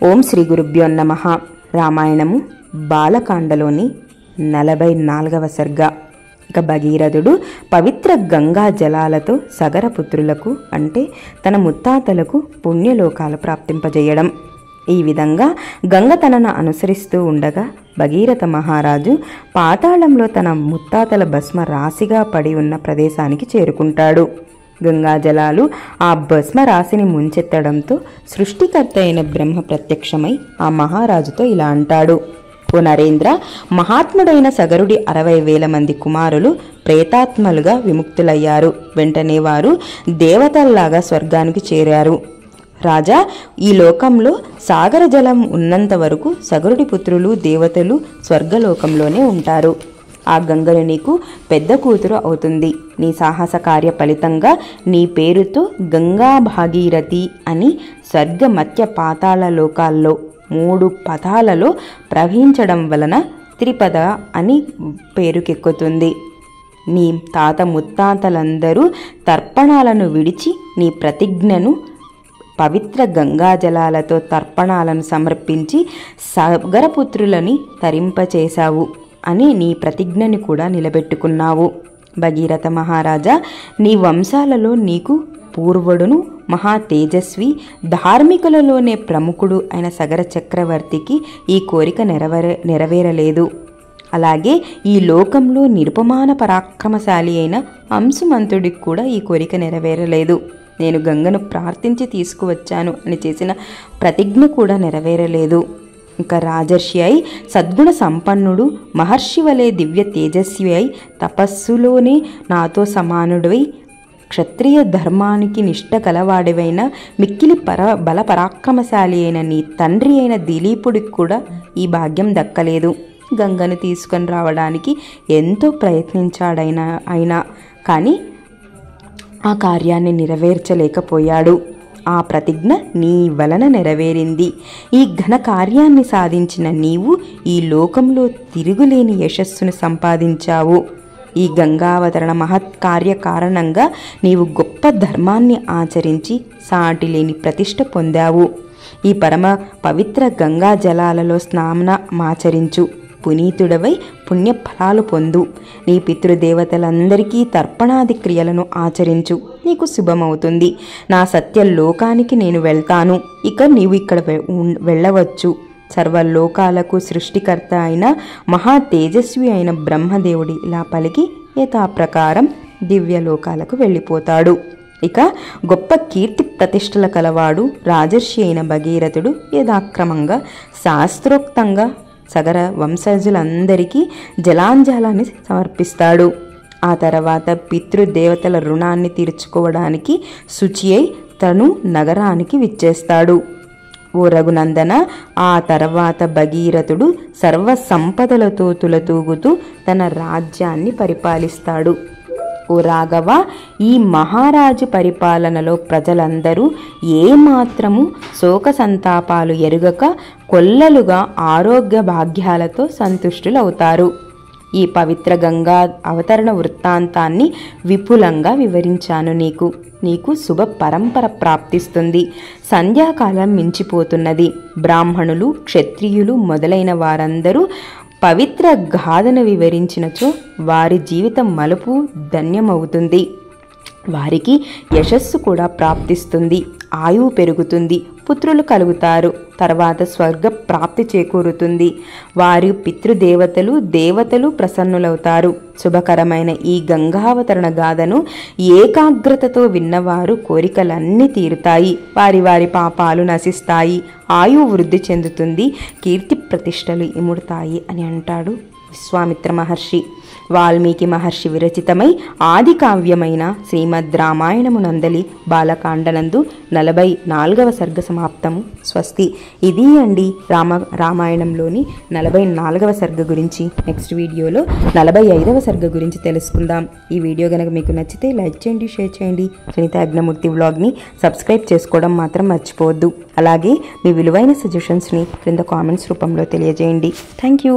ఓం శ్రీ గురుభ్యో నమః. రామాయణము బాలకాండలోని 44వ సర్గ. ఇక భగీరథుడు పవిత్ర గంగా జలాలతో సగరపుత్రులకు అంటే తన ముత్తాతలకు పుణ్యలోకాలు ప్రాప్తింపజేయడం. ఈ విధంగా గంగ తనను అనుసరిస్తూ ఉండగా భగీరథ మహారాజు పాతాళంలో తన ముత్తాతల భస్మ రాశిగా పడి ఉన్న ప్రదేశానికి చేరుకుంటాడు. గంగా జలాలు ఆ భస్మ రాశిని ముంచెత్తడంతో సృష్టికర్త అయిన బ్రహ్మ ప్రత్యక్షమై ఆ మహారాజుతో ఇలా అంటాడు: ఓ నరేంద్ర, మహాత్ముడైన సగరుడి 60,000 మంది కుమారులు ప్రేతాత్మలుగా విముక్తులయ్యారు. వెంటనే వారు దేవతల్లాగా స్వర్గానికి చేరారు. రాజా, ఈ లోకంలో సాగర జలం ఉన్నంత వరకు సగరుడి పుత్రులు దేవతలు స్వర్గలోకంలోనే ఉంటారు. ఆ గంగను నీకు పెద్ద కూతురు అవుతుంది. నీ సాహస కార్య ఫలితంగా నీ పేరుతో గంగా భాగీరథి అని స్వర్గ మధ్య పాతాళ లోకాల్లో 3 పథాలలో ప్రవహించడం వలన త్రిపద అని పేరుకెక్కుతుంది. నీ తాత ముత్తాతలందరూ తర్పణాలను విడిచి నీ ప్రతిజ్ఞను పవిత్ర గంగాజలాలతో తర్పణాలను సమర్పించి సగరపుత్రులని తరింపచేశావు అని నీ ప్రతిజ్ఞని కూడా నిలబెట్టుకున్నావు. భగీరథ మహారాజా, నీ వంశాలలో నీకు పూర్వుడును మహా తేజస్వి ధార్మికులలోనే ప్రముఖుడు అయిన సగర చక్రవర్తికి ఈ కోరిక నెరవేరలేదు. అలాగే ఈ లోకంలో నిరుపమాన పరాక్రమశాలి అయిన అంశుమంతుడికి కూడా ఈ కోరిక నెరవేరలేదు. నేను గంగను ప్రార్థించి తీసుకువచ్చాను అని చేసిన ప్రతిజ్ఞ కూడా నెరవేరలేదు. ఇంకా రాజర్షి అయి సద్గుణ సంపన్నుడు మహర్షి వలె దివ్య తేజస్వి అయి తపస్సులోనే నాతో సమానుడివై క్షత్రియ ధర్మానికి నిష్ట కలవాడివైన మిక్కిలి బల పరాక్రమశాలి అయిన నీ తండ్రి అయిన దిలీపుడికి కూడా ఈ భాగ్యం దక్కలేదు. గంగను తీసుకొని రావడానికి ఎంతో ప్రయత్నించాడైనా కానీ ఆ కార్యాన్ని నెరవేర్చలేకపోయాడు. ఆ ప్రతిజ్ఞ నీ వలన నెరవేరింది. ఈ ఘన కార్యాన్ని సాధించిన నీవు ఈ లోకంలో తిరుగులేని యశస్సును సంపాదించావు. ఈ గంగావతరణ మహత్కార్య కారణంగా నీవు గొప్ప ధర్మాన్ని ఆచరించి సాటిలేని ప్రతిష్ట పొందావు. ఈ పరమ పవిత్ర గంగా జలాలలో స్నానమాచరించు. పునీతుడవై పుణ్యఫలాలు పొందు. నీ పితృదేవతలందరికీ తర్పణాది క్రియలను ఆచరించు. నీకు శుభమవుతుంది. నా సత్య లోకానికి నేను వెళ్తాను. ఇక నీవు ఇక్కడ వెళ్ళవచ్చు. సర్వలోకాలకు సృష్టికర్త అయిన మహా తేజస్వి అయిన బ్రహ్మదేవుడి ఇలా పలికి యథాప్రకారం దివ్యలోకాలకు వెళ్ళిపోతాడు. ఇక గొప్ప కీర్తి ప్రతిష్టల కలవాడు రాజర్షి అయిన భగీరథుడు యథాక్రమంగా శాస్త్రోక్తంగా సగర వంశజులందరికీ జలాంజలాన్ని సమర్పిస్తాడు. ఆ తర్వాత పితృదేవతల రుణాన్ని తీర్చుకోవడానికి శుచి అయి తను నగరానికి విచ్చేస్తాడు. ఓ రఘునందన, ఆ తర్వాత భగీరథుడు సర్వ సంపదలతో తులతూగుతూ తన రాజ్యాన్ని పరిపాలిస్తాడు. ఓ రాఘవ, ఈ మహారాజు పరిపాలనలో ప్రజలందరూ ఏమాత్రము శోక సంతాపాలు ఎరుగక కొల్లలుగా ఆరోగ్య భాగ్యాలతో సంతుష్టులవుతారు. ఈ పవిత్ర గంగా అవతరణ వృత్తాంతాన్ని విపులంగా వివరించాను. నీకు శుభ పరంపర ప్రాప్తిస్తుంది. సంధ్యాకాలం మించిపోతున్నది. బ్రాహ్మణులు క్షత్రియులు మొదలైన వారందరూ పవిత్ర గాథను వివరించినచో వారి జీవితం మలుపు ధన్యమవుతుంది. వారికి యశస్సు కూడా ప్రాప్తిస్తుంది. ఆయువు పెరుగుతుంది. పుత్రులు కలుగుతారు. తర్వాత స్వర్గ ప్రాప్తి చేకూరుతుంది. వారి పితృదేవతలు దేవతలు ప్రసన్నులవుతారు. శుభకరమైన ఈ గంగావతరణ గాథను ఏకాగ్రతతో విన్నవారు కోరికలన్నీ తీరుతాయి. వారి పాపాలు నశిస్తాయి. ఆయువు వృద్ధి చెందుతుంది. కీర్తి ప్రతిష్టలు ఇముడతాయి అని అంటాడు విశ్వామిత్ర మహర్షి. వాల్మీకి మహర్షి విరచితమై ఆది కావ్యమైన శ్రీమద్ రామాయణమునందలి బాలకాండనందు 44వ సర్గ సమాప్తము. స్వస్తి. ఇది అండి రామాయణంలోని 44వ సర్గ గురించి. నెక్స్ట్ వీడియోలో 45వ సర్గ గురించి తెలుసుకుందాం. ఈ వీడియో కనుక మీకు నచ్చితే లైక్ చేయండి, షేర్ చేయండి. సునీత యజ్ఞమూర్తి వ్లాగ్ని సబ్స్క్రైబ్ చేసుకోవడం మాత్రం మర్చిపోవద్దు. అలాగే మీ విలువైన సజెషన్స్ని క్రింద కామెంట్స్ రూపంలో తెలియజేయండి. Thank you.